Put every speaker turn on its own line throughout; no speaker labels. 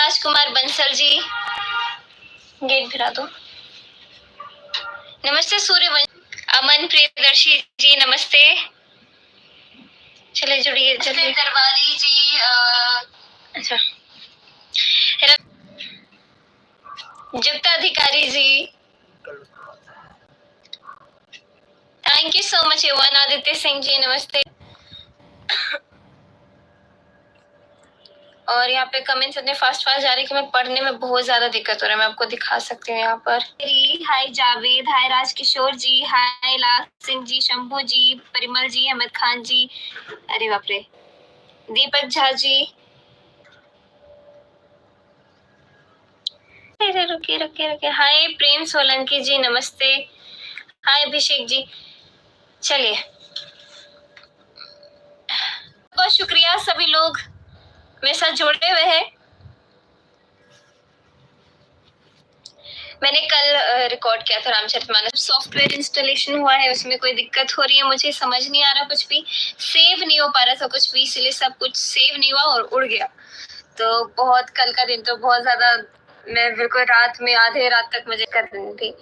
राजकुमार Bansal ji, gate भिरा दो। नमस्ते अमन प्रियदर्शी जी, नमस्ते। चले जुड़िए जल्दी। करवाली जी, अच्छा। Jukta Adhikari ji, thank you so much. Yuvan Aditya Singh ji, नमस्ते। और यहाँ पे कमेंट्स इतने फास्ट जा रहे हैं कि मैं पढ़ने में बहुत ज्यादा दिक्कत हो रहा है। मैं आपको दिखा सकती हूँ यहाँ पर। हाय जावेद, हाय राजकिशोर जी, हाय लाल सिंह जी, शंभू जी, परिमल जी, अहमद खान जी, अरे बाप रे, दीपक झा जी, रुकिए रुकिए रुकिए, हाय प्रेम सोलंकी जी, नमस्ते। हाय अभिषेक जी। चलिए, बहुत शुक्रिया सभी लोग मेरे साथ जुड़े हुए हैं। मैंने कल रिकॉर्ड किया था रामचरितमानस। सॉफ्टवेयर इंस्टॉलेशन हुआ है, उसमें कोई दिक्कत हो रही है, मुझे समझ नहीं आ रहा, कुछ भी सेव नहीं हो पा रहा था कुछ भी, इसलिए सब कुछ सेव नहीं हुआ और उड़ गया। तो बहुत, कल का दिन तो बहुत ज्यादा, मैं बिल्कुल रात में आधे रात तक मुझे करनी थी।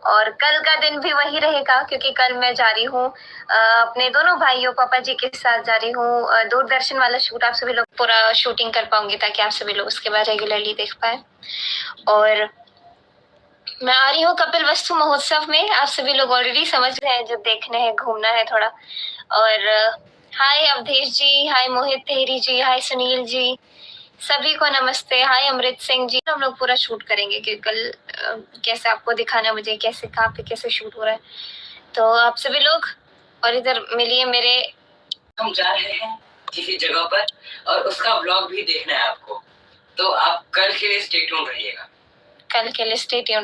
और कल का दिन भी वही रहेगा, क्योंकि कल मैं जा रही हूँ अपने दोनों भाइयों पापा जी के साथ जा रही हूँ दूरदर्शन वाला शूट। आप सभी लोग पूरा शूटिंग कर पाऊंगी ताकि आप सभी लोग उसके बाद रेगुलरली देख पाए। और मैं आ रही हूँ कपिल वस्तु महोत्सव में, आप सभी लोग ऑलरेडी समझ रहे हैं, जो देखने हैं, घूमना है थोड़ा। और हाय अवधेश जी, हाय मोहित तेहरी जी, हाय सुनील जी, सभी को नमस्ते। हाय अमृत सिंह जी। हम लोग पूरा शूट करेंगे कि कल कैसे आपको दिखाना मुझे, कैसे कहाँ पे कैसे शूट हो रहा है। तो आप सभी लोग, और इधर मिलिए मेरे।
हम जा रहे हैं किसी जगह पर और उसका व्लॉग भी देखना है आपको, तो आप कल के लिए स्टे ट्यून रहिएगा।
कल के लिए स्टे ट्यून।